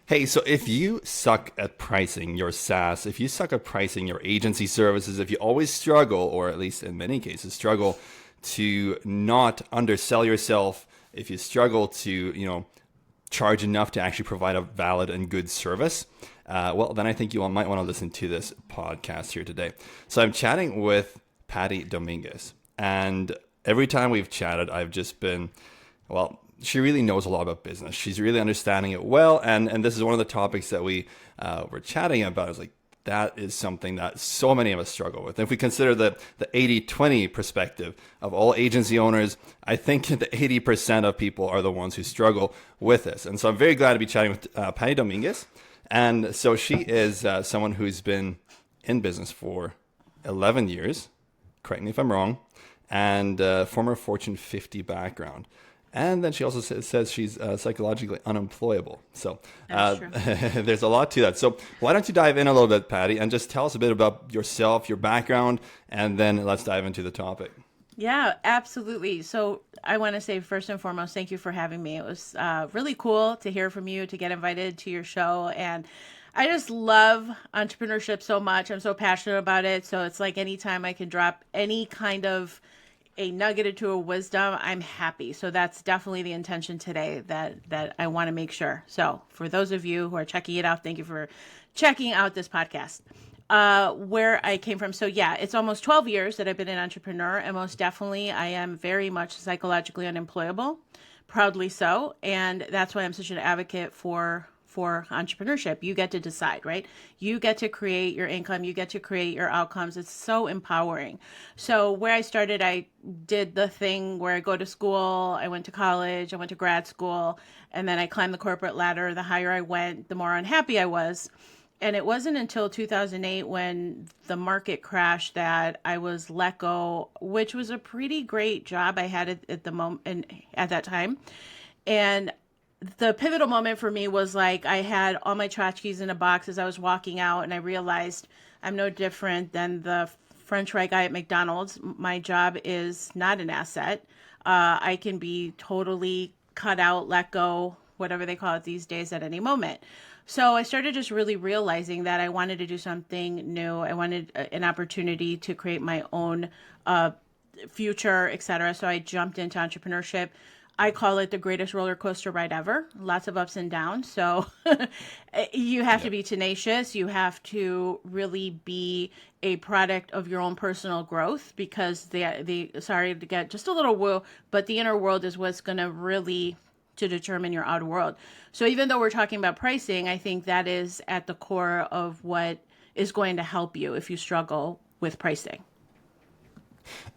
Hey, so if you suck at pricing your SaaS, if you suck at pricing your agency services, if you always struggle, or at least in many cases struggle to not undersell yourself, if you struggle to, charge enough to actually provide a valid and good service, well, then I think you might want to listen to this podcast here today. So I'm chatting with Patty Dominguez, and every time we've chatted, I've just been, well, she really knows a lot about business. She's really understanding it well, and this is one of the topics that we were chatting about. Is like that is something that so many of us struggle with. If we consider the 80-20 perspective of all agency owners, I think the 80% of people are the ones who struggle with this. And so I'm very glad to be chatting with Patty Dominguez. And so she is someone who's been in business for 11 years, correct me if I'm wrong, and former Fortune 50 background. And then she also says she's psychologically unemployable. So there's a lot to that. So why don't you dive in a little bit, Patty, and just tell us a bit about yourself, your background, and then let's dive into the topic. Yeah, absolutely. So I want to say first and foremost, thank you for having me. It was really cool to hear from you, to get invited to your show. And I just love entrepreneurship so much. I'm so passionate about it. So it's like anytime I can drop any kind of a nugget into a wisdom, I'm happy. So that's definitely the intention today that I want to make sure. So for those of you who are checking it out, thank you for checking out this podcast. Where I came from. So yeah, it's almost 12 years that I've been an entrepreneur, and most definitely I am very much psychologically unemployable, proudly so. And that's why I'm such an advocate for entrepreneurship. You get to decide, right? You get to create your income. You get to create your outcomes. It's so empowering. So where I started, I did the thing where I go to school, I went to college, I went to grad school, and then I climbed the corporate ladder. The higher I went, the more unhappy I was. And it wasn't until 2008 when the market crashed that I was let go, which was a pretty great job I had at the moment and at that time. And the pivotal moment for me was like I had all my tchotchkes in a box as I was walking out, and I realized I'm no different than the French fry guy at McDonald's. My job is not an asset. I can be totally cut out, let go, whatever they call it these days, at any moment. So I started just really realizing that I wanted to do something new. I wanted an opportunity to create my own future, etc. So I jumped into entrepreneurship. I call it the greatest roller coaster ride ever. Lots of ups and downs. So you have to be tenacious. You have to really be a product of your own personal growth, because the sorry to get just a little woo, but the inner world is what's going to really to determine your outer world. So even though we're talking about pricing, I think that is at the core of what is going to help you if you struggle with pricing.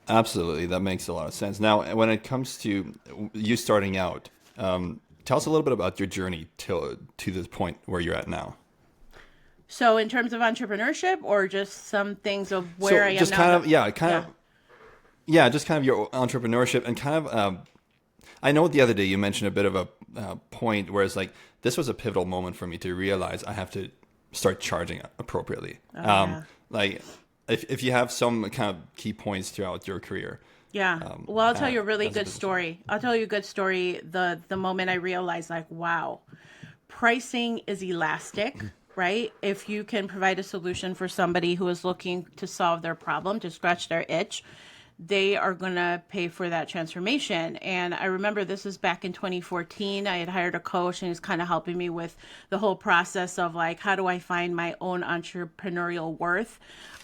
Absolutely. That makes a lot of sense. Now, when it comes to you starting out, tell us a little bit about your journey to this point where you're at now. So in terms of entrepreneurship, or just some things of where I am just now? Just kind of your entrepreneurship and kind of, I know the other day you mentioned a bit of a point where it's like, this was a pivotal moment for me to realize I have to start charging appropriately. Like if you have some kind of key points throughout your career. Yeah. Well, I'll tell you a really good story. I'll tell you a good story. The moment I realized, like, wow, pricing is elastic, right? If you can provide a solution for somebody who is looking to solve their problem, to scratch their itch, they are going to pay for that transformation. And I remember this was back in 2014. I had hired a coach, and he's kind of helping me with the whole process of like, how do I find my own entrepreneurial worth?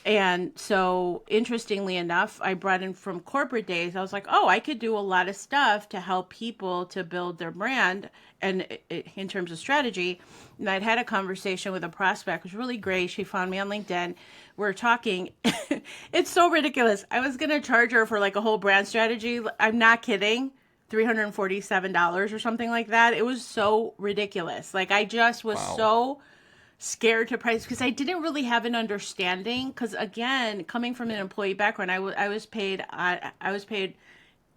And so interestingly enough, I brought in from corporate days, I was like, oh, I could do a lot of stuff to help people to build their brand and in terms of strategy. And I'd had a conversation with a prospect. It was really great. She found me on LinkedIn. We're talking. It's so ridiculous. I was going to charge her for like a whole brand strategy. I'm not kidding. $347 or something like that. It was so ridiculous. Like I just was so scared to price because I didn't really have an understanding. Because again, coming from an employee background, I was paid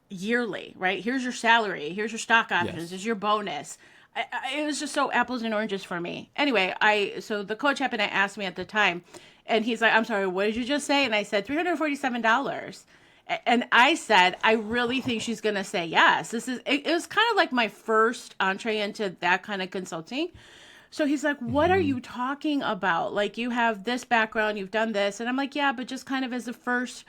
yearly, right? Here's your salary. Here's your stock options. Yes. Here's your bonus. It was just so apples and oranges for me. Anyway, so the coach happened to ask me at the time, and he's like, I'm sorry, what did you just say? And I said, $347. And I said, I really think she's going to say yes. It was kind of like my first entree into that kind of consulting. So he's like, what are you talking about? Like, you have this background, you've done this. And I'm like, yeah, but just kind of as a first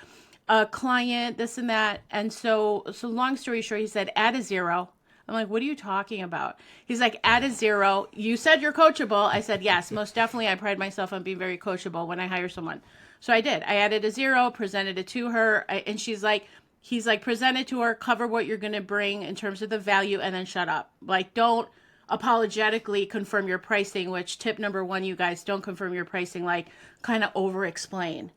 client, this and that. And so long story short, he said, add a zero. I'm like, what are you talking about? He's like, add a zero. You said you're coachable. I said, yes, most definitely. I pride myself on being very coachable when I hire someone. So I did. I added a zero, presented it to her. And he's like, present it to her, cover what you're going to bring in terms of the value, and then shut up. Like, don't apologetically confirm your pricing, which tip number one, you guys, don't confirm your pricing, like kind of over explain.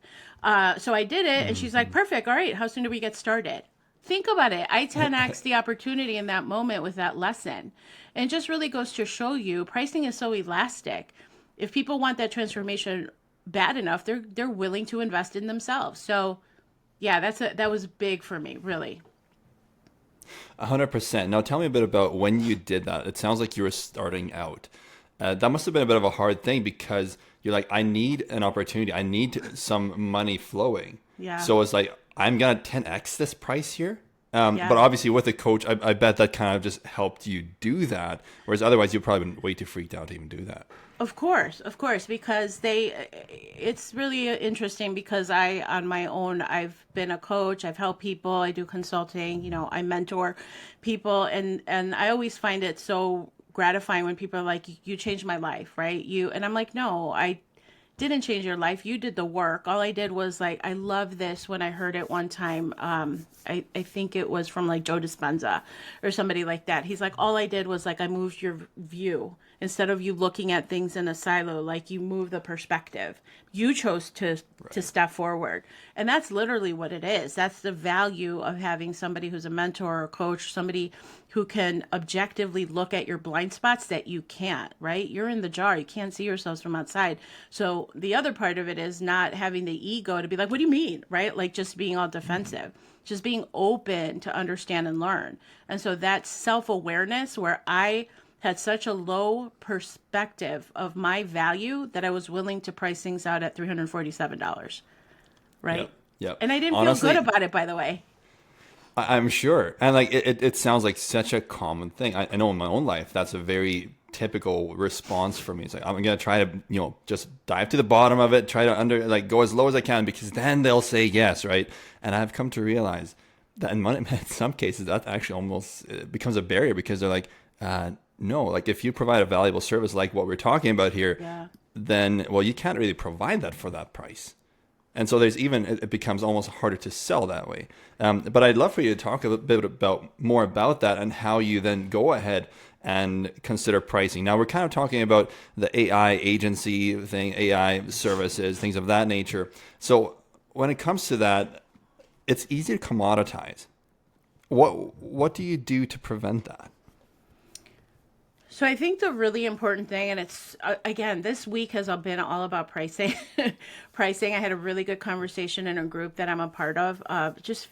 So I did it, and she's like, perfect. All right, how soon do we get started? Think about it. I 10x the opportunity in that moment with that lesson. And it just really goes to show you pricing is so elastic. If people want that transformation bad enough, they're willing to invest in themselves. So yeah, that was big for me, really. 100%. Now, tell me a bit about when you did that. It sounds like you were starting out. That must have been a bit of a hard thing because you're like, I need an opportunity. I need some money flowing. Yeah. So it's like, I'm going to 10x this price here. Yeah. But obviously with a coach, I bet that kind of just helped you do that. Whereas otherwise, you'd probably been way too freaked out to even do that. Of course, because it's really interesting because on my own, I've been a coach, I've helped people, I do consulting, I mentor people, and I always find it so gratifying when people are like, you changed my life, right? And I'm like, no, I didn't change your life. You did the work. All I did was like, I love this when I heard it one time. I think it was from like Joe Dispenza or somebody like that. He's like, all I did was like, I moved your view. Instead of you looking at things in a silo, like you move the perspective. You chose to step forward. And that's literally what it is. That's the value of having somebody who's a mentor or coach, somebody who can objectively look at your blind spots that you can't, right? You're in the jar. You can't see yourselves from outside. So the other part of it is not having the ego to be like, what do you mean, right? Like just being all defensive, just being open to understand and learn. And so that self-awareness where I had such a low perspective of my value that I was willing to price things out at $347, right? Yep. Yep. And I didn't Honestly, feel good about it, by the way. I'm sure. And like it sounds like such a common thing. I know in my own life, that's a very typical response for me. It's like, I'm going to try to, just dive to the bottom of it, try to go as low as I can because then they'll say yes, right? And I've come to realize that in some cases, that actually almost becomes a barrier because they're like, no, like if you provide a valuable service like what we're talking about here, then, well, you can't really provide that for that price. And so it becomes almost harder to sell that way. But I'd love for you to talk a bit more about that and how you then go ahead and consider pricing. Now we're kind of talking about the AI agency thing, AI services, things of that nature. So when it comes to that, it's easy to commoditize. What do you do to prevent that? So I think the really important thing, and it's, again, this week has been all about pricing. Pricing. I had a really good conversation in a group that I'm a part of. Just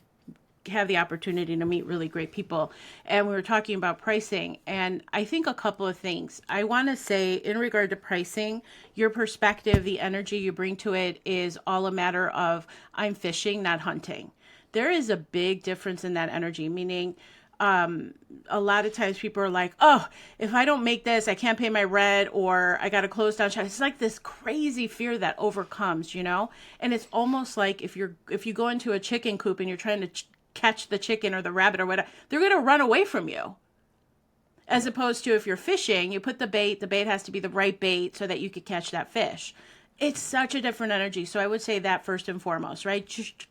have the opportunity to meet really great people. And we were talking about pricing. And I think a couple of things. I want to say in regard to pricing, your perspective, the energy you bring to it is all a matter of I'm fishing, not hunting. There is a big difference in that energy, meaning a lot of times people are like, oh, if I don't make this, I can't pay my rent or I got to close down shop. It's like this crazy fear that overcomes, and it's almost like if you go into a chicken coop and you're trying to catch the chicken or the rabbit or whatever, they're going to run away from you. As opposed to if you're fishing, you put the bait has to be the right bait so that you could catch that fish. It's such a different energy. So I would say that first and foremost, right?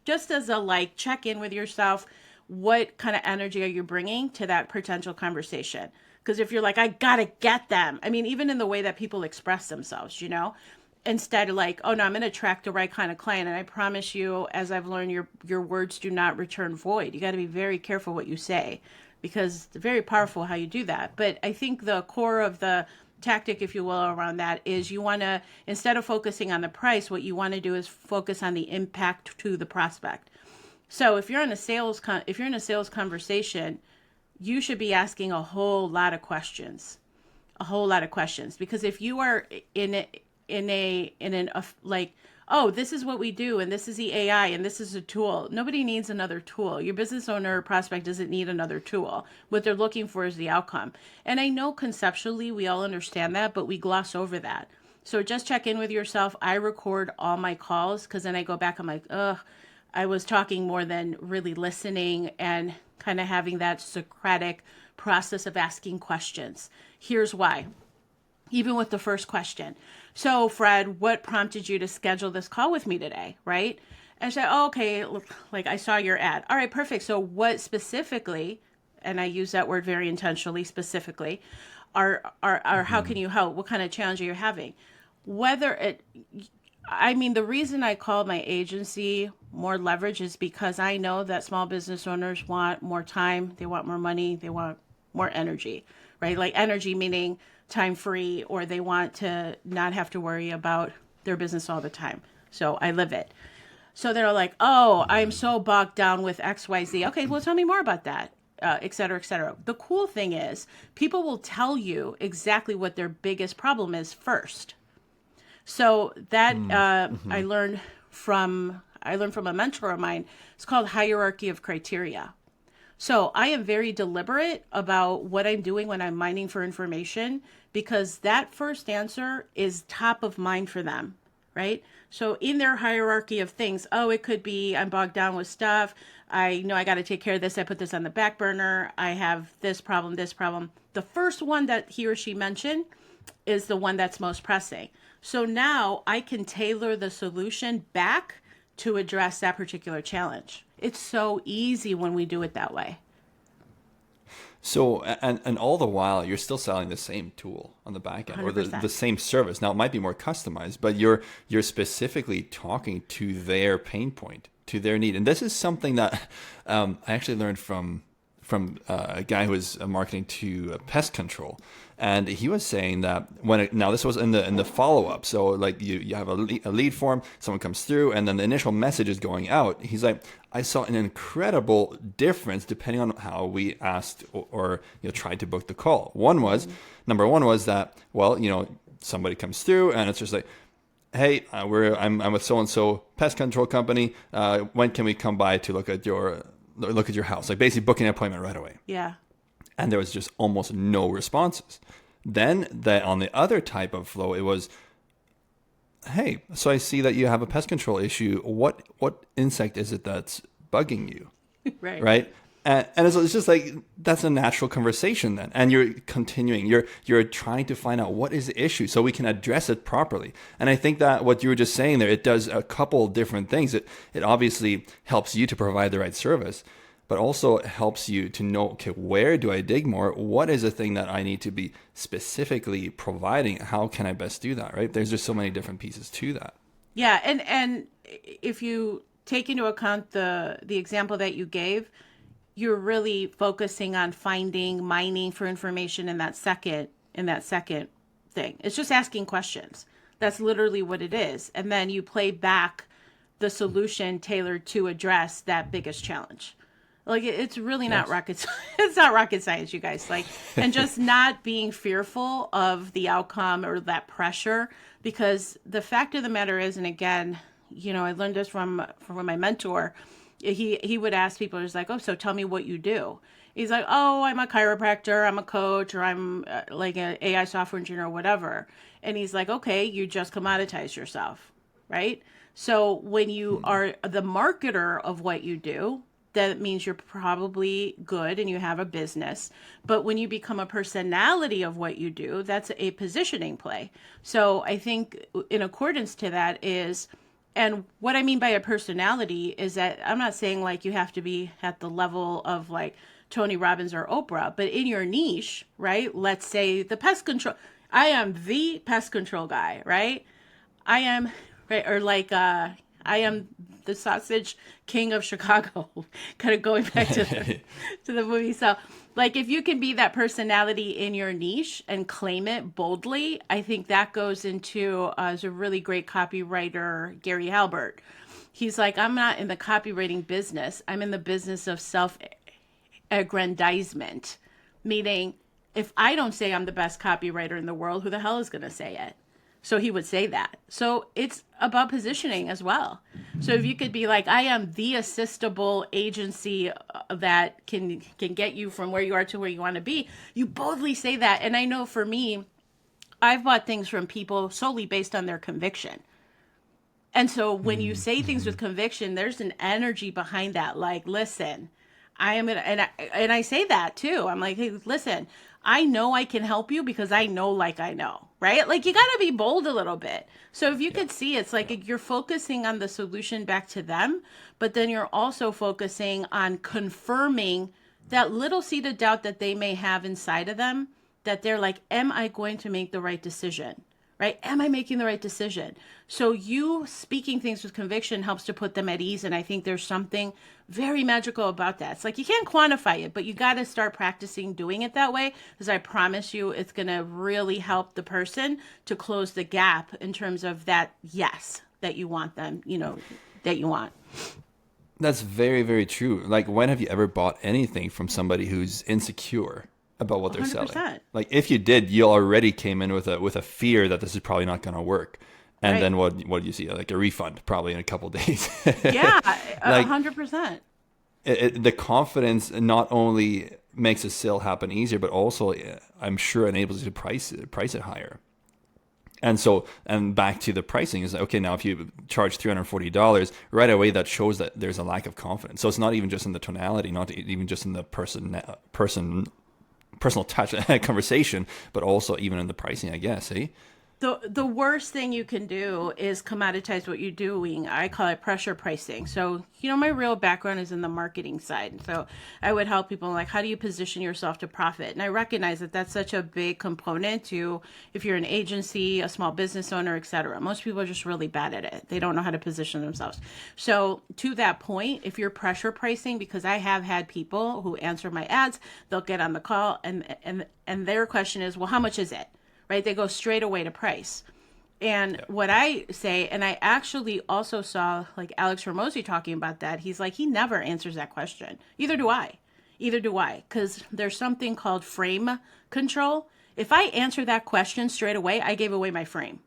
Just as a check in with yourself. What kind of energy are you bringing to that potential conversation? Because if you're like, I gotta get them. I mean, even in the way that people express themselves, instead of like, oh no, I'm going to attract the right kind of client. And I promise you, as I've learned, your words do not return void. You got to be very careful what you say because it's very powerful how you do that. But I think the core of the tactic, if you will, around that is you want to, instead of focusing on the price, what you want to do is focus on the impact to the prospect. So if you're in a sales conversation, you should be asking a whole lot of questions, because if you are in a oh, this is what we do, and this is the AI, and this is a tool. Nobody needs another tool. Your business owner or prospect doesn't need another tool. What they're looking for is the outcome. And I know conceptually we all understand that, but we gloss over that. So just check in with yourself. I record all my calls because then I go back, I'm like, ugh, I was talking more than really listening and kind of having that Socratic process of asking questions. Here's why. Even with the first question. So, Fred, what prompted you to schedule this call with me today? Right? And I said, oh, okay, like I saw your ad. All right, perfect. So, what specifically, and I use that word very intentionally, specifically, are how can you help? What kind of challenge are you having? Whether it, I mean, the reason I call my agency more leverage is because I know that small business owners want more time, they want more money, they want more energy, right? Like energy meaning time free, or they want to not have to worry about their business all the time. So I live it. So they're like, oh, I'm so bogged down with XYZ. Okay, well, tell me more about that, et cetera, et cetera. The cool thing is people will tell you exactly what their biggest problem is first. So that I learned from a mentor of mine. It's called hierarchy of criteria. So I am very deliberate about what I'm doing when I'm mining for information because that first answer is top of mind for them, right? So in their hierarchy of things, oh, it could be I'm bogged down with stuff. I know I got to take care of this. I put this on the back burner. I have this problem, this problem. The first one that he or she mentioned is the one that's most pressing. So now I can tailor the solution back to address that particular challenge. It's so easy when we do it that way. So, and all the while, you're still selling the same tool on the back end 100%. Or the same service. Now, it might be more customized, but you're specifically talking to their pain point, to their need. And this is something that I actually learned from a guy who was marketing to pest control, and he was saying that now this was in the follow up. So like you have a lead form, someone comes through, and then the initial message is going out. He's like, I saw an incredible difference depending on how we asked or tried to book the call. Number one was that, well, somebody comes through and it's just like, hey, I'm with so and so pest control company. When can we come by to look at your house? Like basically booking an appointment right away. Yeah. And there was just almost no responses. Then on the other type of flow, it was, hey, so I see that you have a pest control issue. What insect is it that's bugging you? Right. Right. And it's just like, that's a natural conversation then. And you're continuing, you're trying to find out what is the issue so we can address it properly. And I think that what you were just saying there, it does a couple different things. It obviously helps you to provide the right service, but also helps you to know, okay, where do I dig more? What is the thing that I need to be specifically providing? How can I best do that, right? There's just so many different pieces to that. Yeah. And if you take into account the example that you gave, you're really focusing on mining for information in that second thing. It's just asking questions. That's literally what it is. And then you play back the solution tailored to address that biggest challenge. Like it's really not rocket it's not rocket science, you guys. Like, and just not being fearful of the outcome or that pressure, because the fact of the matter is, and again, I learned this from my mentor. He would ask people, he's like, oh, so tell me what you do. He's like, oh, I'm a chiropractor, I'm a coach, or I'm like an AI software engineer or whatever. And he's like, okay, you just commoditize yourself, right? So when you are the marketer of what you do, that means you're probably good and you have a business. But when you become a personality of what you do, that's a positioning play. So I think in accordance to that is, and what I mean by a personality is that I'm not saying like you have to be at the level of like Tony Robbins or Oprah, but in your niche, right? Let's say the pest control. I am the pest control guy, right? I am, right? Or like, I am the sausage king of Chicago, kind of going back to the movie. So like, if you can be that personality in your niche and claim it boldly, I think that goes into, as a really great copywriter, Gary Halbert. He's like, I'm not in the copywriting business. I'm in the business of self-aggrandizement, meaning if I don't say I'm the best copywriter in the world, who the hell is going to say it? So he would say that. So it's about positioning as well. So if you could be like, I am the assistable agency that can get you from where you are to where you want to be, you boldly say that. And I know for me, I've bought things from people solely based on their conviction. And so when you say things with conviction, there's an energy behind that. Like, listen, I am gonna, and I say that too. I'm like, hey, listen, I know I can help you because I know, like I know, right? Like you got to be bold a little bit. So if you could see, it's like you're focusing on the solution back to them, but then you're also focusing on confirming that little seed of doubt that they may have inside of them, that they're like, am I going to make the right decision? Right? Am I making the right decision? So you speaking things with conviction helps to put them at ease. And I think there's something very magical about that. It's like you can't quantify it, but you got to start practicing doing it that way. Because I promise you, it's going to really help the person to close the gap in terms of that yes that you want them, that you want. That's very, very true. Like, when have you ever bought anything from somebody who's insecure about what they're 100%. selling? Like, if you did, you already came in with a fear that this is probably not going to work. And then what do you see? Like a refund probably in a couple of days. Yeah, like, 100%. The confidence not only makes a sale happen easier, but also I'm sure enables you to price it higher. And so, and back to the pricing is, okay, now if you charge $340 right away, that shows that there's a lack of confidence. So it's not even just in the tonality, not even just in the personal touch conversation, but also even in the pricing, I guess. The worst thing you can do is commoditize what you're doing. I call it pressure pricing. So, my real background is in the marketing side. So I would help people like, how do you position yourself to profit? And I recognize that that's such a big component to if you're an agency, a small business owner, etc. Most people are just really bad at it. They don't know how to position themselves. So to that point, if you're pressure pricing, because I have had people who answer my ads, they'll get on the call and their question is, well, how much is it? Right? They go straight away to price. And what I say, and I actually also saw like Alex Ramosi talking about that. He's like, he never answers that question. Either do I. Because there's something called frame control. If I answer that question straight away, I gave away my frame.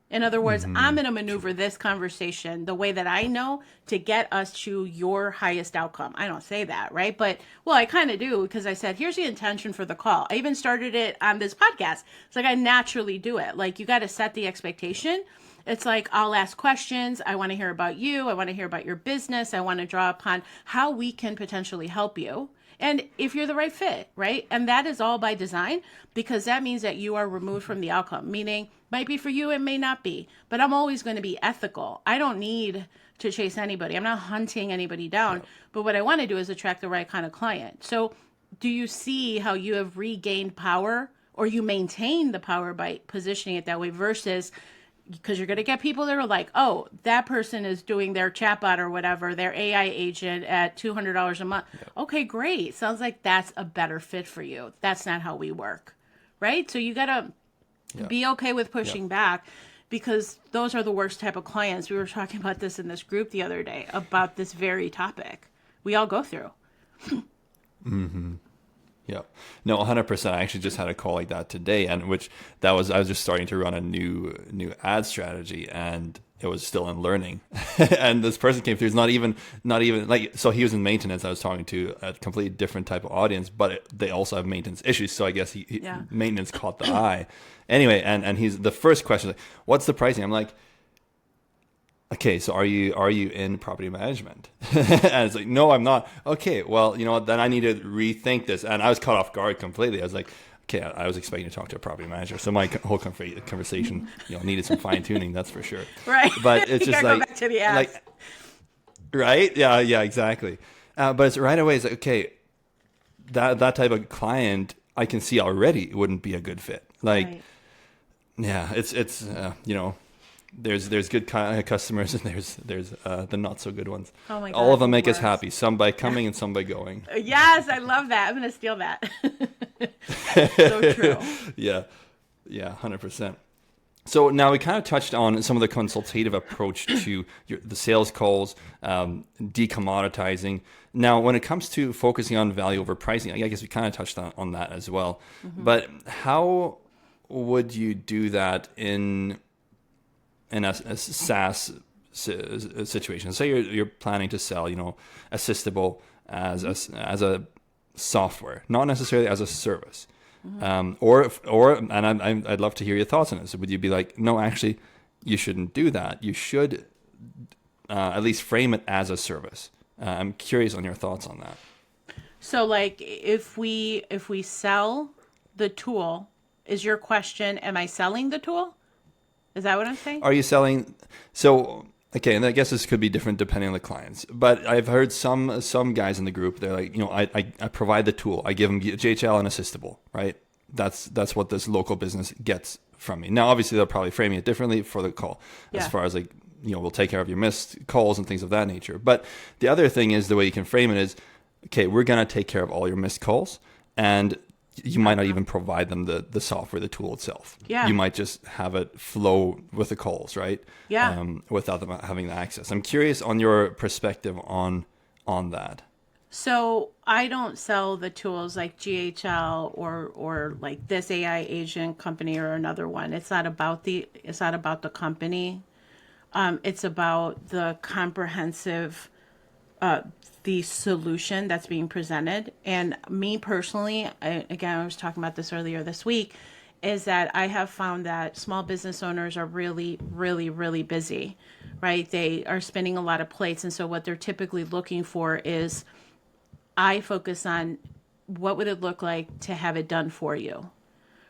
In other words, I'm going to maneuver this conversation the way that I know to get us to your highest outcome. I don't say that, right? But, well, I kind of do because I said, here's the intention for the call. I even started it on this podcast. It's like I naturally do it. Like you got to set the expectation. It's like, I'll ask questions. I want to hear about you. I want to hear about your business. I want to draw upon how we can potentially help you. And if you're the right fit, right? And that is all by design because that means that you are removed from the outcome, meaning might be for you, it may not be, but I'm always going to be ethical. I don't need to chase anybody. I'm not hunting anybody down, but what I want to do is attract the right kind of client. So do you see how you have regained power or you maintain the power by positioning it that way versus because you're going to get people that are like, oh, that person is doing their chatbot or whatever, their AI agent at $200 a month. Yep. Okay, great. Sounds like that's a better fit for you. That's not how we work, right? So you got to be okay with pushing back because those are the worst type of clients. We were talking about this in this group the other day about this very topic. We all go through. Yeah, no, 100%. I actually just had a call like that today, and I was just starting to run a new ad strategy, and it was still in learning. And this person came through. It's not even like, so he was in maintenance. I was talking to a completely different type of audience, but they also have maintenance issues. So I guess maintenance caught the eye. Anyway, and he's the first question, like, what's the pricing? I'm like, okay, so are you in property management? And it's like, no, I'm not. Okay, well, you know what, then I need to rethink this. And I was caught off guard completely. I was like, okay, I was expecting to talk to a property manager. So my whole conversation, needed some fine tuning, that's for sure. Right. But it's just like, go back to the ads. Like, right? Yeah, exactly. But it's right away, it's like, okay, that type of client I can see already wouldn't be a good fit. Like, right. Yeah, it's there's good customers and there's the not so good ones. Oh my God, all of them make us happy, some by coming and some by going. Yes, I love that. I'm gonna steal that. So true. Yeah, 100%. So now we kind of touched on some of the consultative approach to the sales calls, decommoditizing. Now, when it comes to focusing on value over pricing, I guess we kind of touched on that as well. Mm-hmm. But how would you do that in in a SaaS situation. Say you're planning to sell, Assistable as a software, not necessarily as a service. I'd love to hear your thoughts on this. Would you be like, no, actually, you shouldn't do that. You should at least frame it as a service. I'm curious on your thoughts on that. So like if we sell the tool, is your question, am I selling the tool? Is that what I'm saying? Are you selling? So, okay, and I guess this could be different depending on the clients. But I've heard some guys in the group, they're like, I provide the tool. I give them JHL and Assistable, right? That's what this local business gets from me. Now, obviously, they're probably framing it differently for the call, as far as like, we'll take care of your missed calls and things of that nature. But the other thing is the way you can frame it is, okay, we're going to take care of all your missed calls, and you might not even provide them the software, the tool itself. Yeah. You might just have it flow with the calls, right? Yeah. Without them having the access. I'm curious on your perspective on that. So I don't sell the tools like GHL or like this AI agent company or another one. It's not about the company. It's about the comprehensive the solution that's being presented. And me personally, I was talking about this earlier this week, is that I have found that small business owners are really, really, really busy, right? They are spinning a lot of plates. And so what they're typically looking for is, I focus on what would it look like to have it done for you,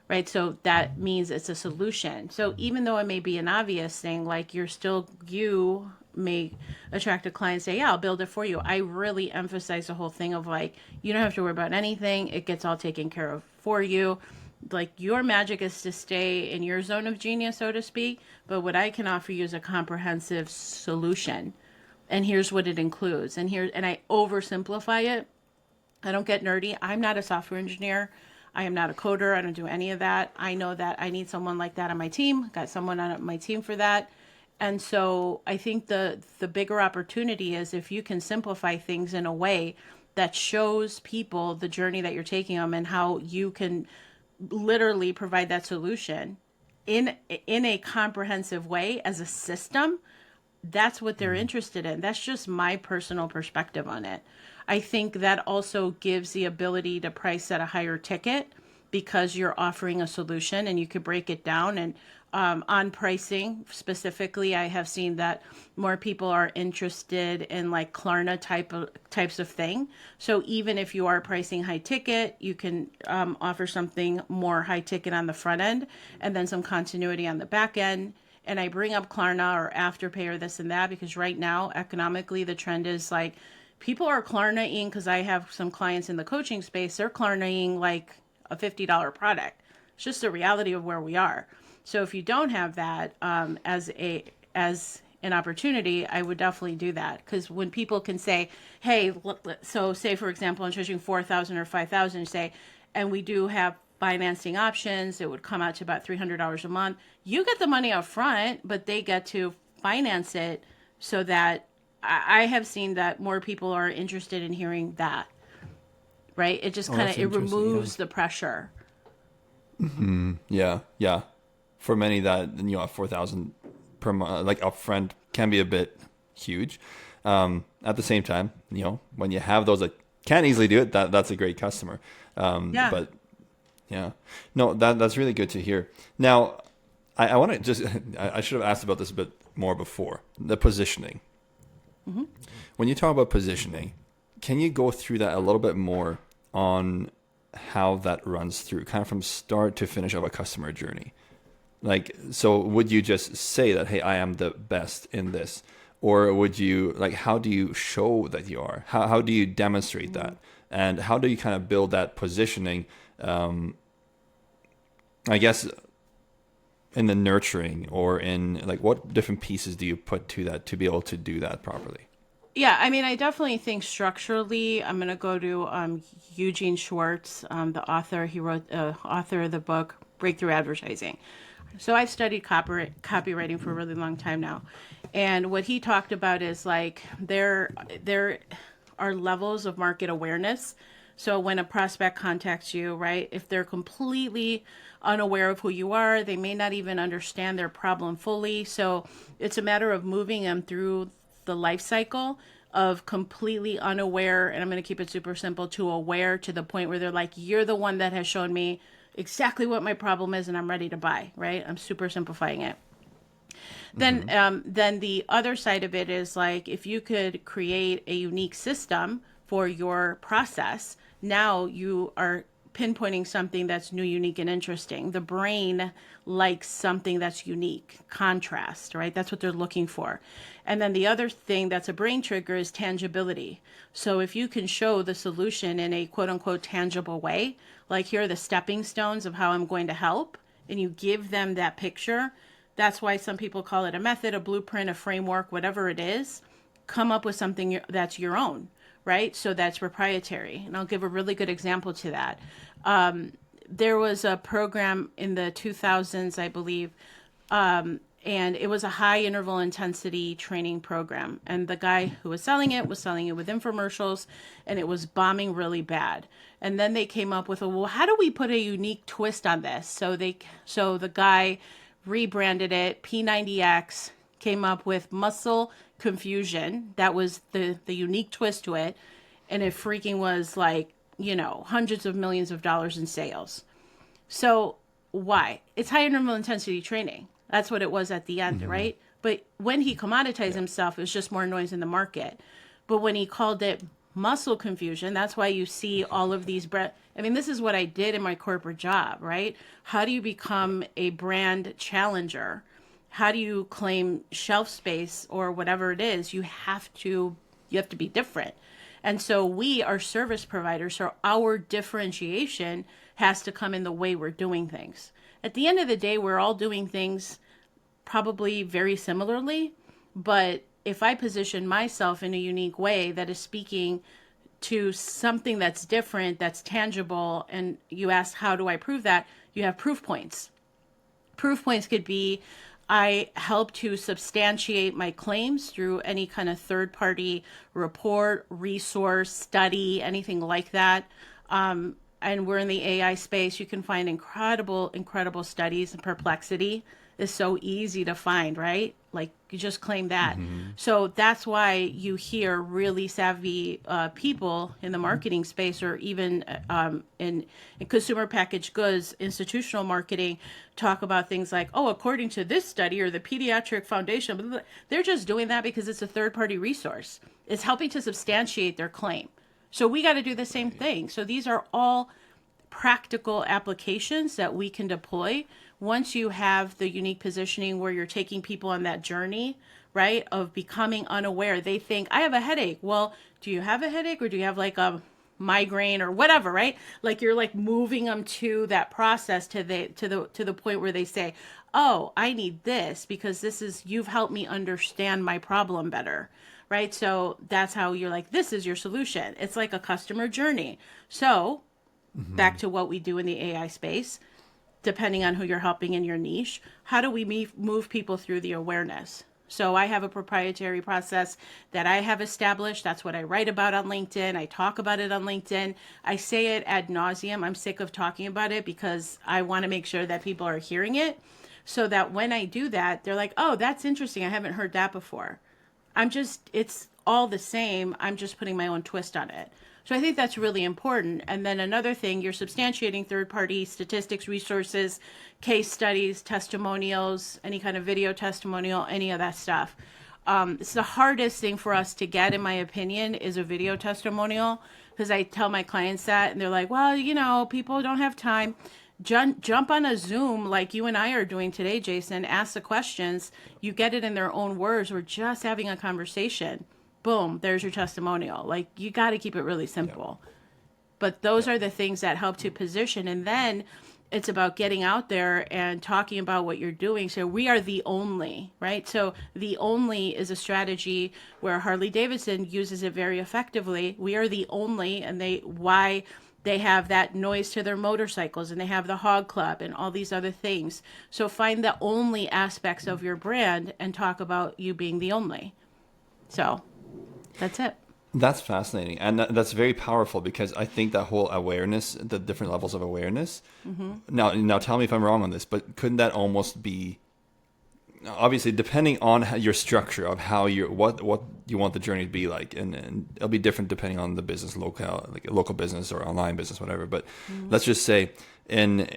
right? So that means it's a solution. So even though it may be an obvious thing, like you may attract a client and say, yeah, I'll build it for you. I really emphasize the whole thing of like, you don't have to worry about anything. It gets all taken care of for you. Like your magic is to stay in your zone of genius, so to speak. But what I can offer you is a comprehensive solution. And here's what it includes. And I oversimplify it. I don't get nerdy. I'm not a software engineer. I am not a coder. I don't do any of that. I know that I need someone like that on my team. Got someone on my team for that. And so I think the bigger opportunity is if you can simplify things in a way that shows people the journey that you're taking them and how you can literally provide that solution in a comprehensive way as a system. That's what they're interested in. That's just my personal perspective on it. I think that also gives the ability to price at a higher ticket because you're offering a solution and you could break it down. And on pricing specifically, I have seen that more people are interested in like Klarna types of thing. So even if you are pricing high ticket, you can offer something more high ticket on the front end and then some continuity on the back end. And I bring up Klarna or Afterpay or this and that because right now, economically, the trend is like people are Klarna-ing because I have some clients in the coaching space. They're Klarna-ing like a $50 product. It's just the reality of where we are. So if you don't have that as an opportunity, I would definitely do that. Because when people can say, hey, so say, for example, I'm charging $4,000 or $5,000, say, and we do have financing options, it would come out to about $300 a month. You get the money up front, but they get to finance it so that I have seen that more people are interested in hearing that, right? It just kind of, it removes the pressure. Mm-hmm. Yeah. For many that, $4,000 per month, like upfront can be a bit huge. At the same time, when you have those that can't easily do it, that's a great customer. But yeah, no, that's really good to hear. Now, I want to just, I should have asked about this a bit more before, the positioning. Mm-hmm. When you talk about positioning, can you go through that a little bit more on how that runs through, kind of from start to finish of a customer journey? Like, so would you just say that, hey, I am the best in this? Or would you, like, how do you show that you are? How do you demonstrate that? And how do you kind of build that positioning, I guess, in the nurturing or in, like, what different pieces do you put to that to be able to do that properly? Yeah, I mean, I definitely think structurally, I'm going to go to Eugene Schwartz, the author. He wrote author of the book, Breakthrough Advertising. So I've studied copywriting for a really long time now. And what he talked about is like there are levels of market awareness So when a prospect contacts you, right, if they're completely unaware of who you are, they may not even understand their problem fully. So it's a matter of moving them through the life cycle of completely unaware, and I'm going to keep it super simple, to aware, to the point where they're like, you're the one that has shown me exactly what my problem is and I'm ready to buy, right? I'm super simplifying it. Then the other side of it is like, if you could create a unique system for your process, now you are pinpointing something that's new, unique, and interesting. The brain likes something that's unique, contrast, right? That's what they're looking for. And then the other thing that's a brain trigger is tangibility. So if you can show the solution in a quote unquote tangible way, like here are the stepping stones of how I'm going to help, and you give them that picture. That's why some people call it a method, a blueprint, a framework, whatever it is. Come up with something that's your own, right? So that's proprietary. And I'll give a really good example to that. There was a program in the 2000s, I believe, and it was a high interval intensity training program. And the guy who was selling it with infomercials, and it was bombing really bad. And then they came up with well, how do we put a unique twist on this? So the guy rebranded it P90X, came up with muscle confusion. That was the unique twist to it. And it freaking was like, hundreds of millions of dollars in sales. So why? It's high interval intensity training. That's what it was at the end, right? But when he commoditized himself, it was just more noise in the market. But when he called it muscle confusion, that's why you see all of these this is what I did in my corporate job, right? How do you become a brand challenger? How do you claim shelf space or whatever it is? You have to be different. And so we are service providers, so our differentiation has to come in the way we're doing things. At the end of the day, we're all doing things probably very similarly, but if I position myself in a unique way that is speaking to something that's different, that's tangible, and you ask, how do I prove that? You have proof points. Proof points could be, I help to substantiate my claims through any kind of third-party report, resource, study, anything like that. And we're in the AI space. You can find incredible, incredible studies. And Perplexity is so easy to find, right? Like, you just claim that. So that's why you hear really savvy people in the marketing space, or even in consumer packaged goods, institutional marketing, talk about things like, oh, according to this study or the Pediatric Foundation. They're just doing that because it's a third-party resource. It's helping to substantiate their claim. So we got to do the same thing. So these are all practical applications that we can deploy once you have the unique positioning where you're taking people on that journey, right, of becoming unaware. They think, I have a headache. Well, do you have a headache, or do you have like a migraine or whatever, right? Like, you're like moving them to that process to the point where they say, oh, I need this because you've helped me understand my problem better. Right. So that's how you're like, this is your solution. It's like a customer journey. So back to what we do in the AI space, depending on who you're helping in your niche, how do we move people through the awareness? So I have a proprietary process that I have established. That's what I write about on LinkedIn. I talk about it on LinkedIn. I say it ad nauseum. I'm sick of talking about it because I want to make sure that people are hearing it, so that when I do that, they're like, oh, that's interesting. I haven't heard that before. It's all the same. I'm just putting my own twist on it. So I think that's really important. And then another thing, you're substantiating third-party statistics, resources, case studies, testimonials, any kind of video testimonial, any of that stuff. It's the hardest thing for us to get, in my opinion, is a video testimonial, because I tell my clients that, and they're like, well, people don't have time. Jump on a Zoom like you and I are doing today, Jason. Ask the questions. You get it in their own words. We're just having a conversation. Boom, there's your testimonial. Like, you got to keep it really simple. Yeah. But those are the things that help to position. And then it's about getting out there and talking about what you're doing. So we are the only, right? So the only is a strategy where Harley Davidson uses it very effectively. We are the only, and why they have that noise to their motorcycles, and they have the Hog Club and all these other things. So find the only aspects of your brand and talk about you being the only. So that's it. That's fascinating, and that's very powerful because I think that whole awareness, the different levels of awareness. Now tell me if I'm wrong on this, but couldn't that almost be, obviously depending on your structure of how you what you want the journey to be like, and it'll be different depending on the business locale, like a local business or online business, whatever. But let's just say in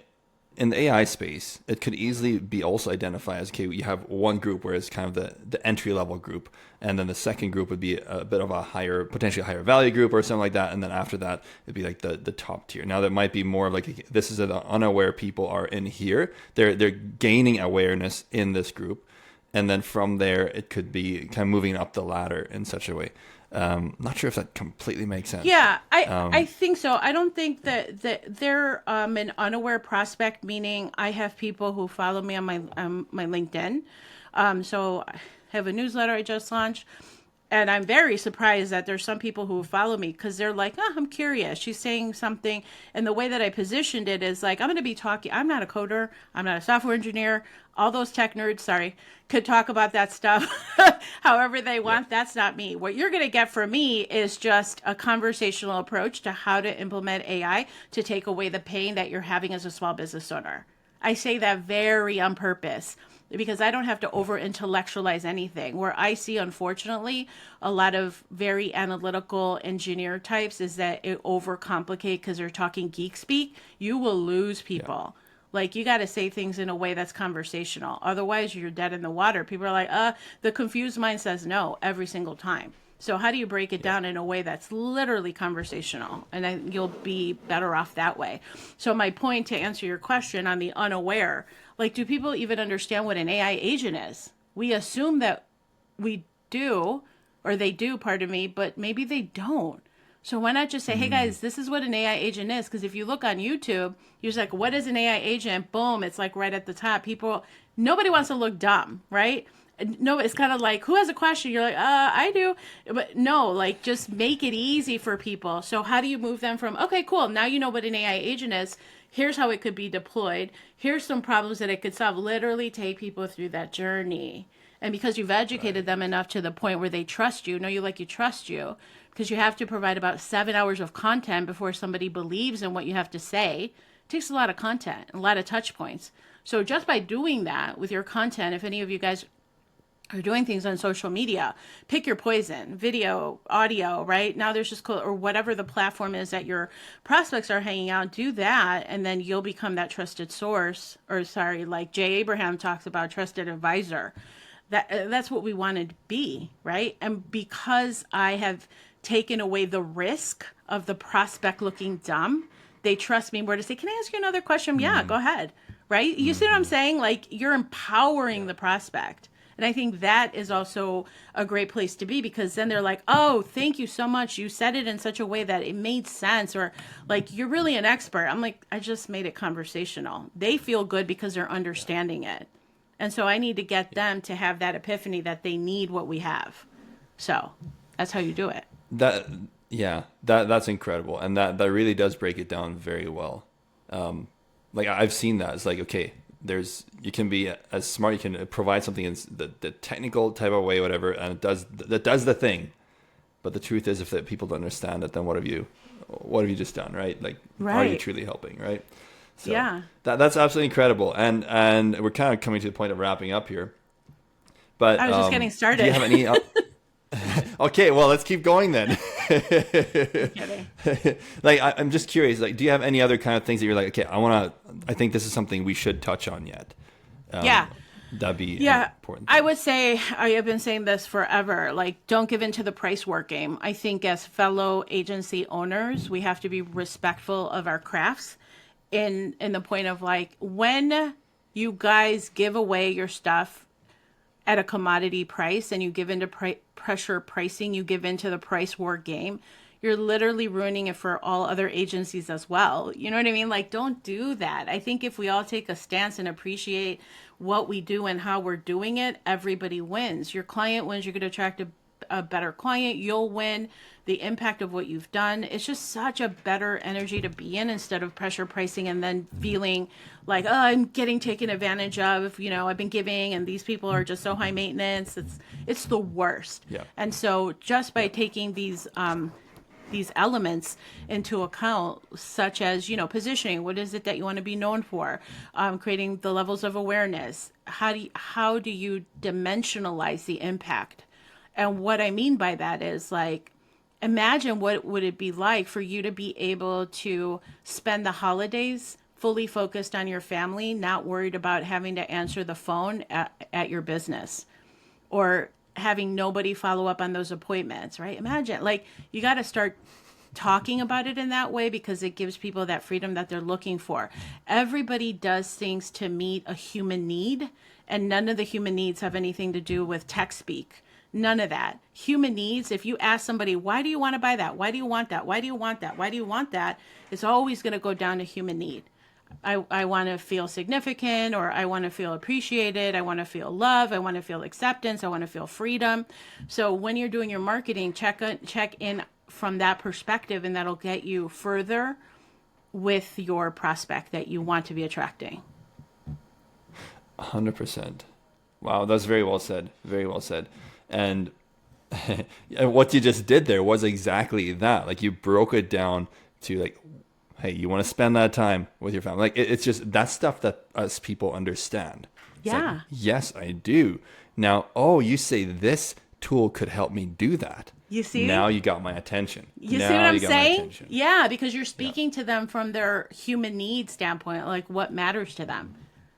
the AI space, it could easily be also identified as, okay, you have one group where it's kind of the entry level group, and then the second group would be a bit of a higher, potentially higher value group or something like that, and then after that, it'd be like the top tier. Now, that might be more of like, this is the unaware people are in here. They're gaining awareness in this group, and then from there, it could be kind of moving up the ladder in such a way. Not sure if that completely makes sense. Yeah, I think so. I don't think that they're an unaware prospect, meaning I have people who follow me on my LinkedIn. So I have a newsletter I just launched, and I'm very surprised that there's some people who follow me because they're like, oh, I'm curious. She's saying something. And the way that I positioned it is like, I'm going to be talking. I'm not a coder. I'm not a software engineer. All those tech nerds, sorry, could talk about that stuff however they want. Yeah. That's not me. What you're going to get from me is just a conversational approach to how to implement AI to take away the pain that you're having as a small business owner. I say that very on purpose, because I don't have to over intellectualize anything. Where I see, unfortunately, a lot of very analytical engineer types is that it overcomplicate because they're talking geek speak. You will lose people. Yeah. Like, you got to say things in a way that's conversational. Otherwise, you're dead in the water. People are like, the confused mind says no every single time. So how do you break it down in a way that's literally conversational? And then you'll be better off that way. So my point, to answer your question on the unaware, like, do people even understand what an AI agent is? We assume that we do, or they do, pardon me, but maybe they don't. So why not just say, hey guys, this is what an AI agent is? Because if you look on YouTube, you're just like, what is an AI agent? Boom, it's like right at the top. Nobody wants to look dumb, right? No, it's kind of like, who has a question? You're like, I do. But no, like, just make it easy for people. So how do you move them from, okay, cool, now you know what an AI agent is. Here's how it could be deployed. Here's some problems that it could solve. Literally take people through that journey. And because you've educated them enough to the point where they trust you, know you like you trust you, because you have to provide about 7 hours of content before somebody believes in what you have to say. It takes a lot of content, a lot of touch points. So just by doing that with your content, if any of you guys are doing things on social media, pick your poison, video, audio, right? Now there's just, or whatever the platform is that your prospects are hanging out, do that, and then you'll become that trusted source, like Jay Abraham talks about, trusted advisor. That's what we wanted to be, right? And because I have taken away the risk of the prospect looking dumb, they trust me more to say, can I ask you another question? Yeah, go ahead, right? You see what I'm saying? Like, you're empowering the prospect. And I think that is also a great place to be, because then they're like, oh, thank you so much. You said it in such a way that it made sense, or like, you're really an expert. I'm like, I just made it conversational. They feel good because they're understanding it. And so I need to get them to have that epiphany that they need what we have. So that's how you do it. That's incredible. And that really does break it down very well. Like, I've seen that. It's like, okay, you can be as smart, you can provide something in the technical type of way, whatever, and that does the thing. But the truth is, if the people don't understand it, then what have you just done, right? Like, Are you truly helping, right? So yeah, that's absolutely incredible, and we're kind of coming to the point of wrapping up here. But I was just getting started. Do you have any? Okay, well, let's keep going then. Like, I'm just curious. Like, do you have any other kind of things that you're like, okay, I think this is something we should touch on yet? That'd be important. I would say, I have been saying this forever, like, don't give in to the price war game. I think as fellow agency owners, we have to be respectful of our crafts. In the point of, like, when you guys give away your stuff at a commodity price and you give into pressure pricing, you give into the price war game, you're literally ruining it for all other agencies as well. You know what I mean? Like, don't do that. I think if we all take a stance and appreciate what we do and how we're doing it, everybody wins. Your client wins. You're going to attract a better client. You'll win. The impact of what you've done. It's just such a better energy to be in instead of pressure pricing and then feeling like, oh, I'm getting taken advantage of. I've been giving and these people are just so high maintenance. It's the worst. Yeah. And so just by taking these elements into account, such as, positioning, what is it that you want to be known for, creating the levels of awareness, how do you dimensionalize the impact? And what I mean by that is, like, imagine what would it be like for you to be able to spend the holidays fully focused on your family, not worried about having to answer the phone at your business, or having nobody follow up on those appointments, right? Imagine, like, you got to start talking about it in that way because it gives people that freedom that they're looking for. Everybody does things to meet a human need, and none of the human needs have anything to do with tech speak. None of that. Human needs, if you ask somebody, why do you want to buy that? Why do you want that? Why do you want that? Why do you want that? It's always going to go down to human need. I want to feel significant, or I want to feel appreciated. I want to feel love. I want to feel acceptance. I want to feel freedom. So when you're doing your marketing, check in from that perspective, and that'll get you further with your prospect that you want to be attracting. 100%. Wow, that's very well said. Very well said. And what you just did there was exactly that. Like, you broke it down to, like, hey, you want to spend that time with your family. Like, it's just that stuff that us people understand. It's yeah. like, yes, I do. Now, you say this tool could help me do that. You see? Now you got my attention. You see what I'm saying? Yeah, because you're speaking to them from their human needs standpoint, like what matters to them.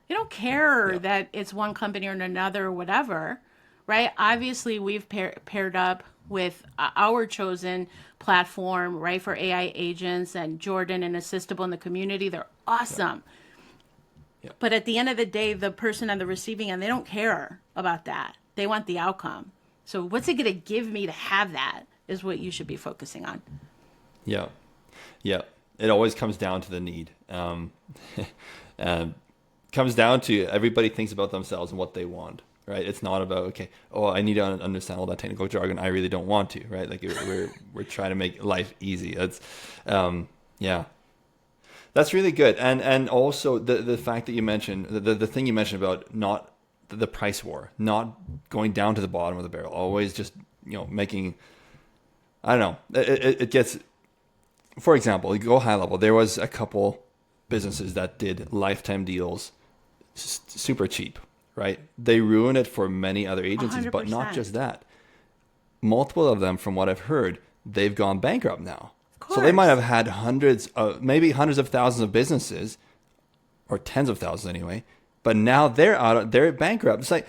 You don't care that it's one company or another or whatever, right? Obviously, we've paired up with our chosen platform, right, for AI agents, and Jordan and Assistable in the community. They're awesome. Yeah. But at the end of the day, the person on the receiving end, they don't care about that. They want the outcome. So what's it going to give me to have that is what you should be focusing on. Yeah. Yeah. It always comes down to the need. Comes down to everybody thinks about themselves and what they want. Right, it's not about, okay, I need to understand all that technical jargon. I really don't want to, right? Like, we're trying to make life easy. That's, that's really good. And also the fact that you mentioned the thing you mentioned about not the price war, not going down to the bottom of the barrel, always just making, I don't know, it gets. For example, you go high level. There was a couple businesses that did lifetime deals, super cheap. Right? They ruin it for many other agencies, 100%. But not just that. Multiple of them, from what I've heard, they've gone bankrupt now. So they might have had maybe hundreds of thousands of businesses, or tens of thousands anyway, but now they're bankrupt. It's like,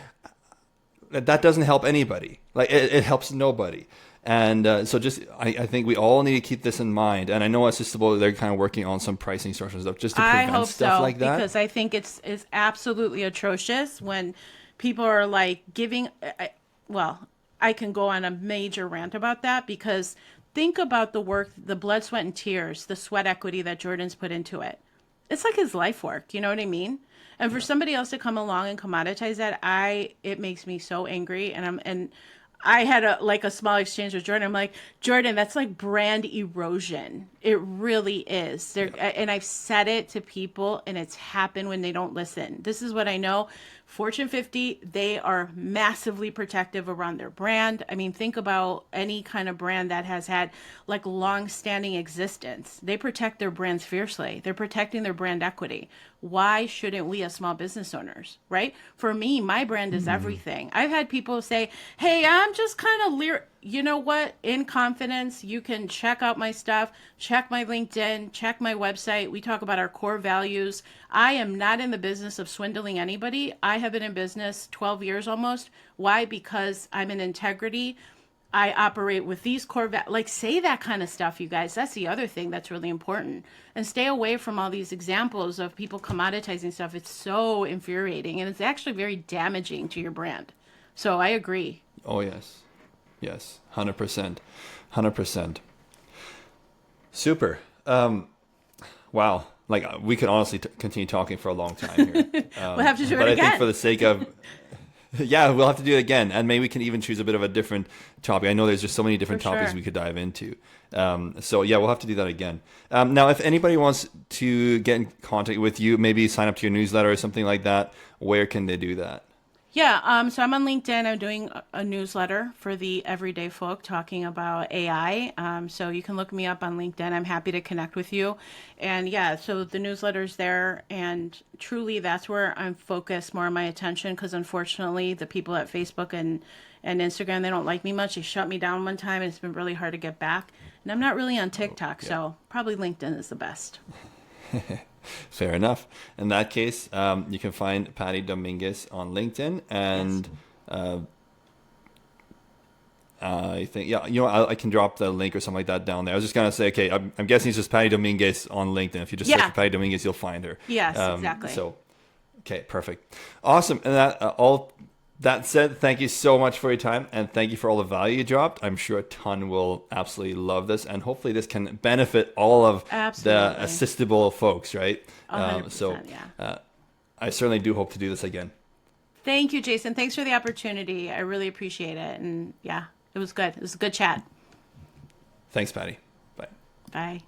that doesn't help anybody. Like, it helps nobody. And so I think we all need to keep this in mind. And I know Assistable, they're kind of working on some pricing structure stuff just to prevent stuff like that. Because I think it's absolutely atrocious when people are like giving. I can go on a major rant about that, because think about the work, the blood, sweat, and tears, the sweat equity that Jordan's put into it. It's like his life work. You know what I mean? And for somebody else to come along and commoditize that, it makes me so angry. And I had a small exchange with Jordan. I'm like, Jordan, that's like brand erosion. It really is. And I've said it to people, and it's happened when they don't listen. This is what I know. Fortune 50, they are massively protective around their brand. I mean, think about any kind of brand that has had like long-standing existence. They protect their brands fiercely. They're protecting their brand equity. Why shouldn't we as small business owners, right? For me, my brand is everything. I've had people say, hey, I'm just kind of you know what? In confidence, you can check out my stuff, check my LinkedIn, check my website. We talk about our core values. I am not in the business of swindling anybody. I have been in business 12 years almost. Why? Because I'm in integrity. I operate with these core values. Say that kind of stuff, you guys. That's the other thing that's really important. And stay away from all these examples of people commoditizing stuff. It's so infuriating, and it's actually very damaging to your brand. So I agree. Oh, yes. Yes, 100%. 100%. Super. Wow. We could honestly continue talking for a long time here. We'll have to do it again. But I think Yeah, we'll have to do it again, and maybe we can even choose a bit of a different topic. I know there's just so many different For topics sure. we could dive into. So yeah, we'll have to do that again. Now, if anybody wants to get in contact with you, maybe sign up to your newsletter or something like that, where can they do that? Yeah, so I'm on LinkedIn. I'm doing a newsletter for the everyday folk talking about AI. So you can look me up on LinkedIn. I'm happy to connect with you. And yeah, so the newsletter's there. And truly, that's where I'm focused more of my attention because unfortunately, the people at Facebook and Instagram, they don't like me much. They shut me down one time and it's been really hard to get back. And I'm not really on Oh, TikTok, yeah. so probably LinkedIn is the best. Fair enough. In that case, you can find Patty Dominguez on LinkedIn, Yes. and I think, yeah, I can drop the link or something like that down there. I was just gonna say, okay, I'm guessing it's just Patty Dominguez on LinkedIn. If you just search for Yeah. Patty Dominguez, you'll find her. Yes, exactly. So, okay, perfect, awesome. And that all that said, thank you so much for your time, and thank you for all the value you dropped. I'm sure a ton will absolutely love this, and hopefully this can benefit all of the Absolutely. assistable folks, right? So 100%. Yeah. I certainly do hope to do this again. Thank you, Jason. Thanks for the opportunity. I really appreciate it. And yeah, it was good. It was a good chat. Thanks, Patty. Bye. Bye.